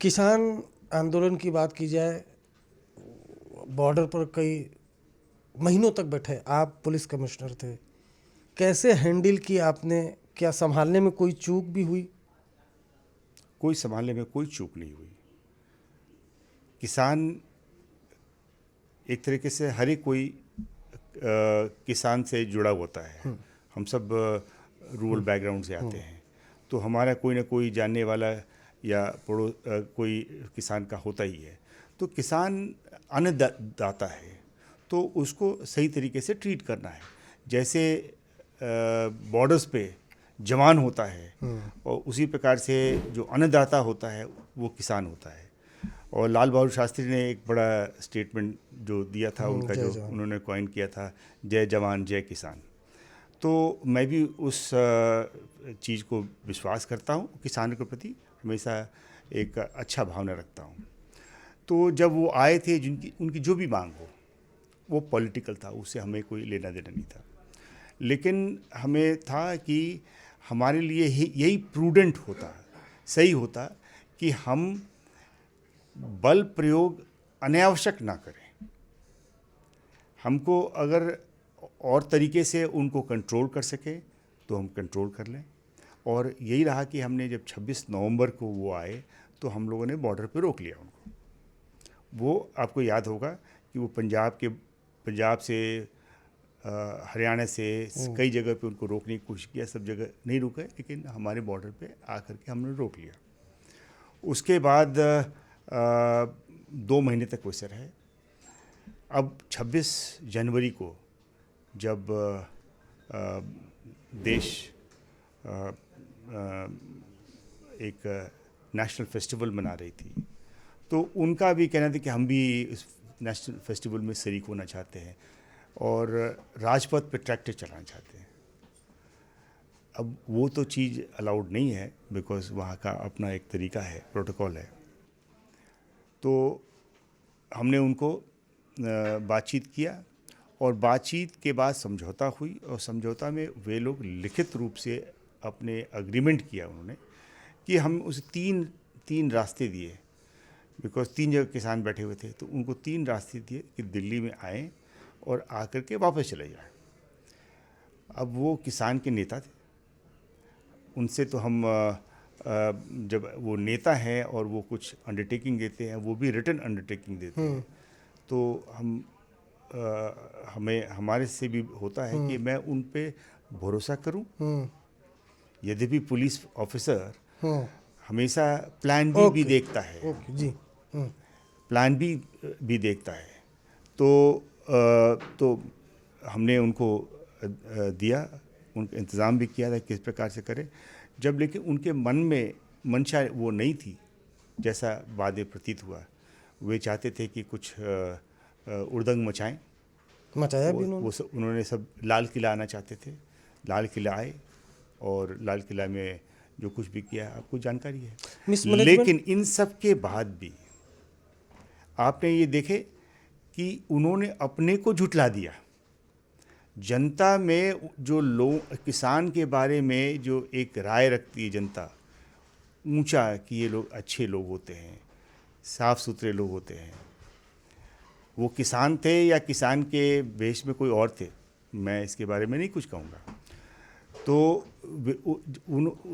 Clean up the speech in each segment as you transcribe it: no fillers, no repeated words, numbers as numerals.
किसान आंदोलन की बात की जाए, बॉर्डर पर कई महीनों तक बैठे, आप पुलिस कमिश्नर थे, कैसे हैंडल किया आपने? क्या संभालने में कोई चूक भी हुई? कोई संभालने में कोई चूक नहीं हुई। किसान एक तरीके से हर एक कोई किसान से जुड़ा होता है। हम सब रूरल बैकग्राउंड से आते हैं, तो हमारा कोई ना कोई जानने वाला या कोई किसान का होता ही है। तो किसान अन्नदाता है, तो उसको सही तरीके से ट्रीट करना है। जैसे बॉर्डर्स पे जवान होता है, और उसी प्रकार से जो अन्नदाता होता है वो किसान होता है। और लाल बहादुर शास्त्री ने एक बड़ा स्टेटमेंट जो दिया था, उनका जय जो जवान। उन्होंने कॉइन किया था, जय जवान जय किसान। तो मैं भी उस चीज़ को विश्वास करता हूँ, किसानों के प्रति हमेशा एक अच्छा भावना रखता हूँ। तो जब वो आए थे, जिनकी उनकी जो भी मांग हो, वो पॉलिटिकल था, उससे हमें कोई लेना देना नहीं था। लेकिन हमें था कि हमारे लिए यही प्रूडेंट होता, सही होता कि हम बल प्रयोग अनावश्यक ना करें। हमको अगर और तरीके से उनको कंट्रोल कर सके तो हम कंट्रोल कर लें। और यही रहा कि हमने जब 26 नवंबर को वो आए, तो हम लोगों ने बॉर्डर पे रोक लिया उनको। वो आपको याद होगा कि वो पंजाब से हरियाणा से कई जगह पे उनको रोकने की कोशिश किया, सब जगह नहीं रुके, लेकिन हमारे बॉर्डर पे आकर के हमने रोक लिया। उसके बाद 2 महीने तक वैसे रहे। अब 26 जनवरी को जब देश एक नेशनल फेस्टिवल मना रही थी, तो उनका भी कहना था कि हम भी इस नेशनल फेस्टिवल में शरीक होना चाहते हैं और राजपथ पे ट्रैक्टर चलाना चाहते हैं। अब वो तो चीज़ अलाउड नहीं है, बिकॉज़ वहाँ का अपना एक तरीका है, प्रोटोकॉल है। तो हमने उनको बातचीत किया, और बातचीत के बाद समझौता हुई, और समझौता में वे लोग लिखित रूप से अपने एग्रीमेंट किया उन्होंने कि हम उसे तीन रास्ते दिए, बिकॉज 3 जगह किसान बैठे हुए थे, तो उनको 3 रास्ते दिए कि दिल्ली में आएँ और आकर के वापस चले जाएं। अब वो किसान के नेता थे, उनसे तो हम जब वो नेता हैं और वो कुछ अंडरटेकिंग देते हैं, वो भी रिटन अंडरटेकिंग देते हैं, तो हमें हमारे से भी होता है कि मैं उन पे भरोसा करूं। यद्यपि पुलिस ऑफिसर हमेशा प्लान बी भी देखता है, ओके जी। प्लान बी भी देखता है। तो हमने उनको दिया, उनका इंतज़ाम भी किया था किस प्रकार से करें। जब लेकिन उनके मन में मंशा वो नहीं थी, जैसा बाद में प्रतीत हुआ, वे चाहते थे कि कुछ उड़दंग मचाएं। मचाया भी उन्होंने। उन्होंने सब लाल किला आना चाहते थे। लाल किला आए, और लाल किला में जो कुछ भी किया आपको जानकारी है। मिसमैनेजमेंट। लेकिन इन सब के बाद भी आपने ये देखे कि उन्होंने अपने को झुठला दिया। जनता में जो लोग किसान के बारे में जो एक राय रखती है जनता, ऊंचा कि ये लोग अच्छे लोग होते हैं, साफ सुथरे लोग होते हैं, वो किसान थे या किसान के वेश में कोई और थे, मैं इसके बारे में नहीं कुछ कहूँगा। तो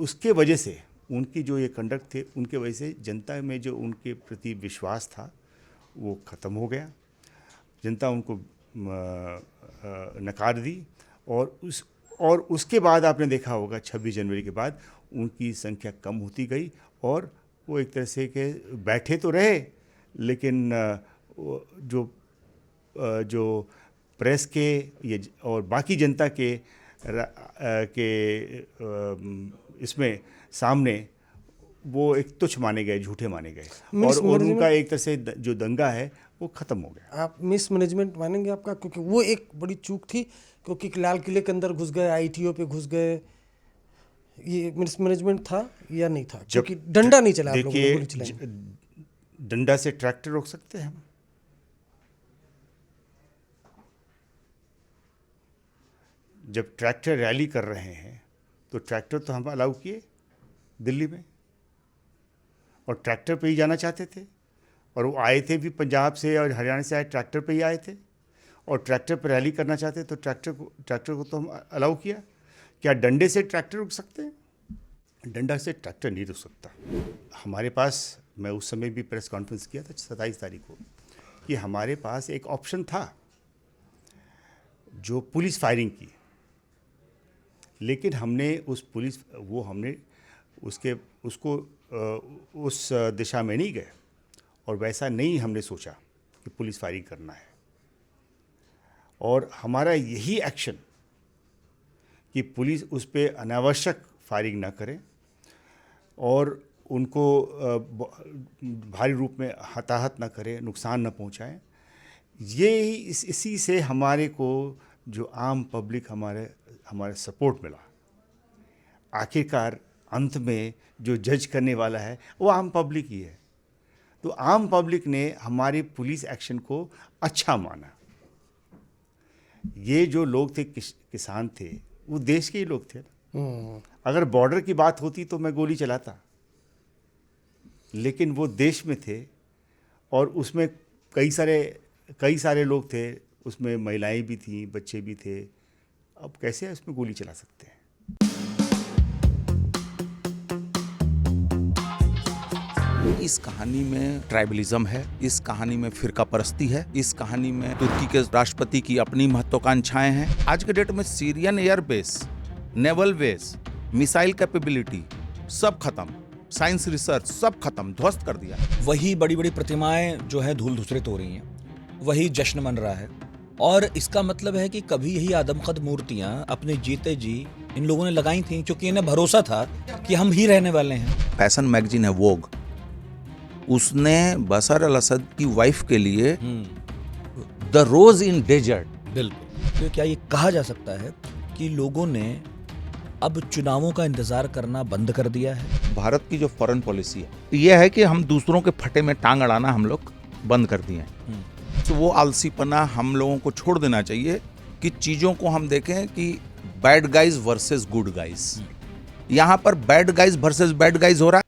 उसके वजह से उनकी जो ये कंडक्ट थे, उनके वजह से जनता में जो उनके प्रति विश्वास था वो ख़त्म हो गया। जनता उनको नकार दी, और उसके बाद आपने देखा होगा 26 जनवरी के बाद उनकी संख्या कम होती गई, और वो एक तरह से के बैठे तो रहे, लेकिन जो प्रेस के ये और बाकी जनता के इसमें सामने वो एक तुच्छ माने गए, झूठे माने गए, और उनका एक तरह से जो दंगा है वो ख़त्म हो गया। आप मिसमैनेजमेंट मानेंगे आपका? क्योंकि वो एक बड़ी चूक थी, क्योंकि लाल किले के अंदर घुस गए, आईटीओ पे घुस गए, ये मिसमैनेजमेंट था या नहीं था? क्योंकि डंडा नहीं चला आप लोगों ने, गोली चलाई। डंडा से ट्रैक्टर रोक सकते हैं हम? जब ट्रैक्टर रैली कर रहे हैं तो ट्रैक्टर तो हम अलाउ किए दिल्ली में, और ट्रैक्टर पे ही जाना चाहते थे, और वो आए थे भी पंजाब से और हरियाणा से आए, ट्रैक्टर पे ही आए थे, और ट्रैक्टर पर रैली करना चाहते तो ट्रैक्टर को तो हम अलाउ किया। क्या डंडे से ट्रैक्टर रुक सकते हैं? डंडा से ट्रैक्टर नहीं रुक सकता। हमारे पास, मैं उस समय भी प्रेस कॉन्फ्रेंस किया था 27 तारीख को, कि हमारे पास एक ऑप्शन था जो पुलिस फायरिंग की, लेकिन हमने उसको उस दिशा में नहीं गए, और वैसा नहीं हमने सोचा कि पुलिस फायरिंग करना है। और हमारा यही एक्शन कि पुलिस उस पर अनावश्यक फायरिंग ना करे और उनको भारी रूप में हताहत ना करे, नुकसान ना पहुंचाए, ये ही इसी से हमारे को जो आम पब्लिक हमारे सपोर्ट मिला। आखिरकार अंत में जो जज करने वाला है वो आम पब्लिक ही है, तो आम पब्लिक ने हमारे पुलिस एक्शन को अच्छा माना। ये जो लोग थे किसान थे, वो देश के ही लोग थे। अगर बॉर्डर की बात होती तो मैं गोली चलाता, लेकिन वो देश में थे और उसमें कई सारे लोग थे, उसमें महिलाएं भी थीं, बच्चे भी थे। अब कैसे उसमें गोली चला सकते हैं? इस कहानी में ट्राइबलिज्म है, इस कहानी में फिरका परस्ती है, इस कहानी में तुर्की के राष्ट्रपति की अपनी महत्वाकांक्षाएं हैं। आज के डेट में Syrian airbase, naval base, missile capability सब खत्म, साइंस रिसर्च सब खत्म, ध्वस्त कर दिया। वही बड़ी बड़ी प्रतिमाएं जो है धूल धूसरित हो रही हैं, वही जश्न मन रहा है। और इसका मतलब है कि कभी यही आदमकद मूर्तियां अपने जीते जी इन लोगों ने लगाई थी, क्योंकि इन्हें भरोसा था कि हम ही रहने वाले हैं। फैशन मैगजीन है वोग, उसने बशर अल असद की वाइफ के लिए द रोज इन डेजर्ट। बिल्कुल। तो क्या ये कहा जा सकता है कि लोगों ने अब चुनावों का इंतजार करना बंद कर दिया है? भारत की जो फॉरेन पॉलिसी है यह है कि हम दूसरों के फटे में टांग अड़ाना हम लोग बंद कर दिए हैं। तो वो आलसीपना हम लोगों को छोड़ देना चाहिए कि चीज़ों को हम देखें कि bad guys versus good guys. यहाँ पर bad guys versus bad guys हो रहा है।